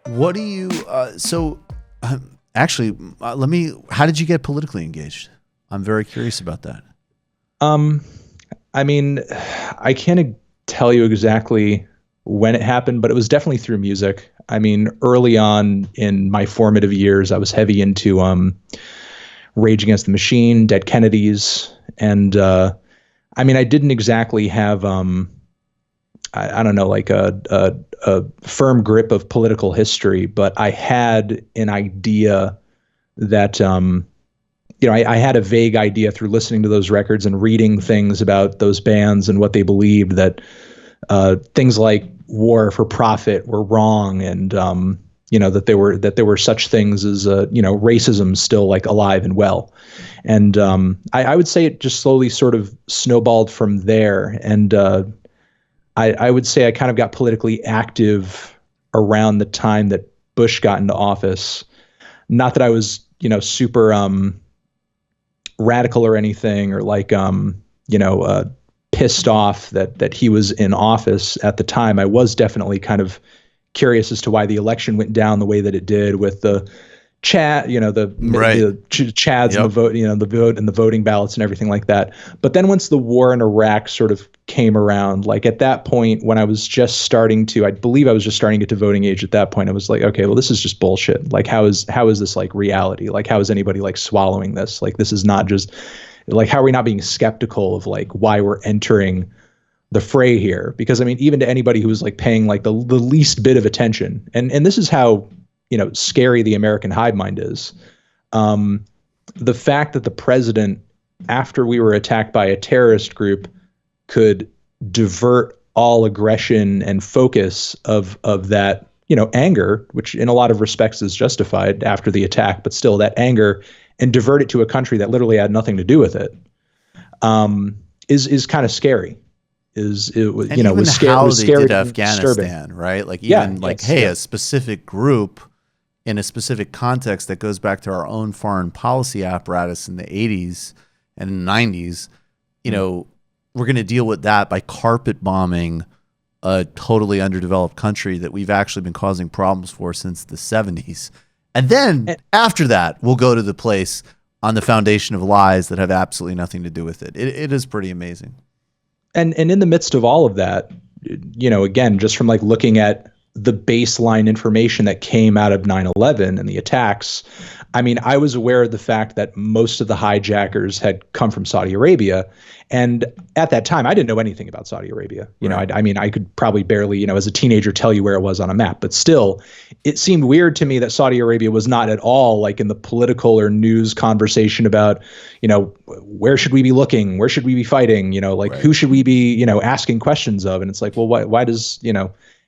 What do you, actually, how did you get politically engaged? I'm very curious about that. I mean, I can't tell you exactly when it happened, but it was definitely through music. I mean, early on in my formative years, I was heavy into Rage Against the Machine, Dead Kennedys, and I mean, I didn't exactly have I don't know, like a firm grip of political history, but I had an idea that I had a vague idea through listening to those records and reading things about those bands and what they believed, that things like war for profit were wrong, and that there were such things as racism still like alive and well. And I would say it just slowly sort of snowballed from there. And I would say I kind of got politically active around the time that Bush got into office. Not that I was, super radical or anything, or like, pissed off that he was in office at the time. I was definitely kind of curious as to why the election went down the way that it did, with the chat, the chads and the vote, the vote and the voting ballots and everything like that. But then once the war in Iraq sort of came around, like at that point, when I was just starting to, I believe I was just starting to get to voting age at that point, I was like, okay, well, this is just bullshit. Like, how is this like reality? Like, how is anybody like swallowing this? Like, this is not just like, how are we not being skeptical of like why we're entering the fray here? Because I mean, even to anybody who was like paying like the least bit of attention, and this is how, scary the American hive mind is. The fact that the president, after we were attacked by a terrorist group, could divert all aggression and focus of that, anger, which in a lot of respects is justified after the attack, but still that anger, and divert it to a country that literally had nothing to do with it, is kind of scary. Was scary did Afghanistan, right? Like, even a specific group in a specific context that goes back to our own foreign policy apparatus in the 80s and 90s, we're going to deal with that by carpet bombing a totally underdeveloped country that we've actually been causing problems for since the 70s. And then after that, we'll go to the place on the foundation of lies that have absolutely nothing to do with it. It is pretty amazing. And in the midst of all of that, again, just from like looking at the baseline information that came out of 9/11 and the attacks, I mean, I was aware of the fact that most of the hijackers had come from Saudi Arabia. And at that time, I didn't know anything about Saudi Arabia. I mean, I could probably barely, as a teenager, tell you where it was on a map. But still, it seemed weird to me that Saudi Arabia was not at all like in the political or news conversation about, where should we be looking? Where should we be fighting? Who should we be, asking questions of? And it's like, well, why does,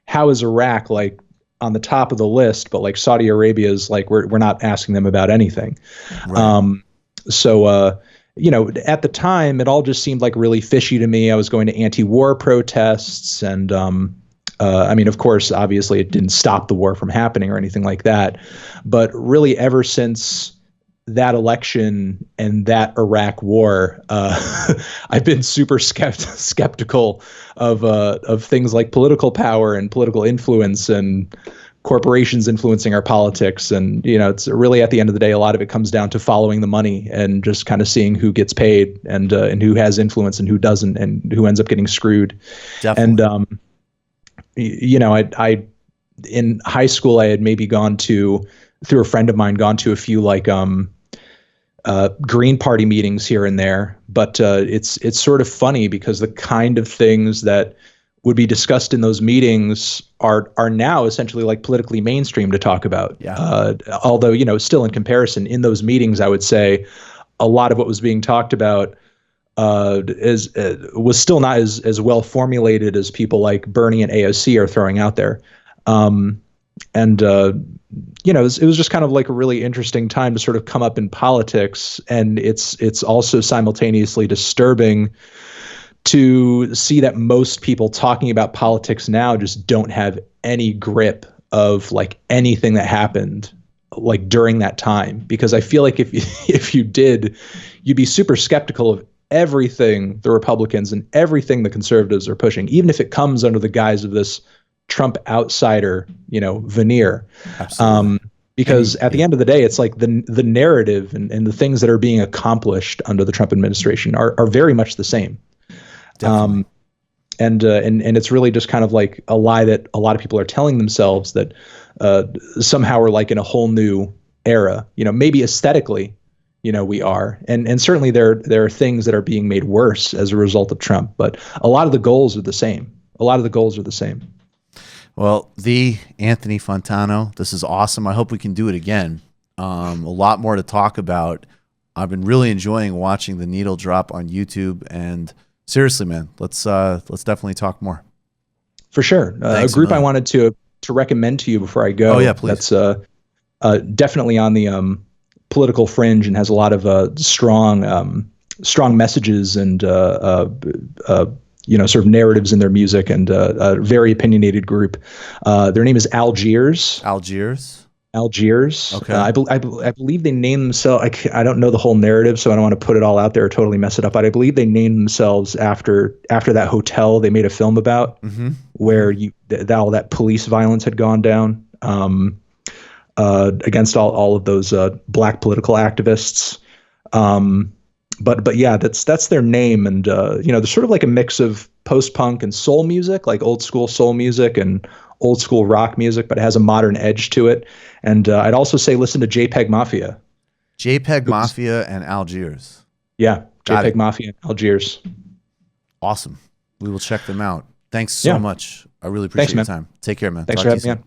how is Iraq like on the top of the list, but like Saudi Arabia is like, we're not asking them about anything. Right. At the time, it all just seemed like really fishy to me. I was going to anti-war protests, and I mean, of course, obviously it didn't stop the war from happening or anything like that. But really, ever since that election and that Iraq war, I've been super skeptical of things like political power and political influence and corporations influencing our politics. And, it's really, at the end of the day, a lot of it comes down to following the money and just kind of seeing who gets paid and who has influence and who doesn't, and who ends up getting screwed. Definitely. And, I in high school, I had maybe through a friend of mine, gone to a few like Green Party meetings here and there. But it's sort of funny because the kind of things that would be discussed in those meetings are now essentially like politically mainstream to talk about. Yeah. Although, still in comparison, in those meetings, I would say a lot of what was being talked about was still not as well formulated as people like Bernie and AOC are throwing out there. It was just kind of like a really interesting time to sort of come up in politics. And it's also simultaneously disturbing to see that most people talking about politics now just don't have any grip of like anything that happened like during that time. Because I feel like if you did, you'd be super skeptical of everything the Republicans and everything the conservatives are pushing, even if it comes under the guise of this Trump outsider, veneer. Absolutely. Because at the end of the day, it's like the narrative and the things that are being accomplished under the Trump administration are very much the same. Definitely. And it's really just kind of like a lie that a lot of people are telling themselves that somehow we're like in a whole new era. Maybe aesthetically, we are, and certainly there are things that are being made worse as a result of Trump. But a lot of the goals are the same. Well, the Anthony Fantano, this is awesome. I hope we can do it again. A lot more to talk about. I've been really enjoying watching the needle drop on YouTube, and seriously, man, let's definitely talk more. For sure. A group I wanted to recommend to you before I go. Oh yeah, please. That's definitely on the political fringe and has a lot of strong messages and sort of narratives in their music, and a very opinionated group. Their name is Algiers. Okay. I believe they named themselves. I don't know the whole narrative, so I don't want to put it all out there or totally mess it up. But I believe they named themselves after that hotel they made a film about, where all that police violence had gone down against all of those black political activists. But yeah, that's their name, and they're sort of like a mix of post-punk and soul music, like old school soul music and old school rock music, but it has a modern edge to it. And I'd also say listen to JPEG Mafia. Mafia and Algiers. Yeah, JPEG Mafia and Algiers. Awesome. We will check them out. Thanks so much. I really appreciate your time. Take care, man. Thanks for having me on.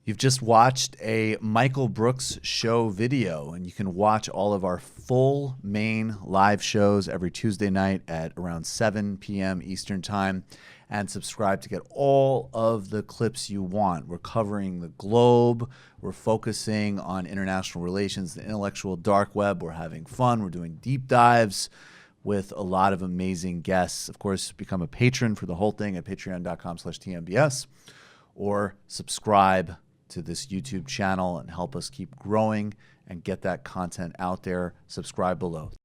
You've just watched a Michael Brooks show video, and you can watch all of our full main live shows every Tuesday night at around 7 p.m. Eastern Time, and subscribe to get all of the clips you want. We're covering the globe. We're focusing on international relations, the intellectual dark web. We're having fun. We're doing deep dives with a lot of amazing guests. Of course, become a patron for the whole thing at patreon.com/TMBS, or subscribe to this YouTube channel and help us keep growing and get that content out there. Subscribe below.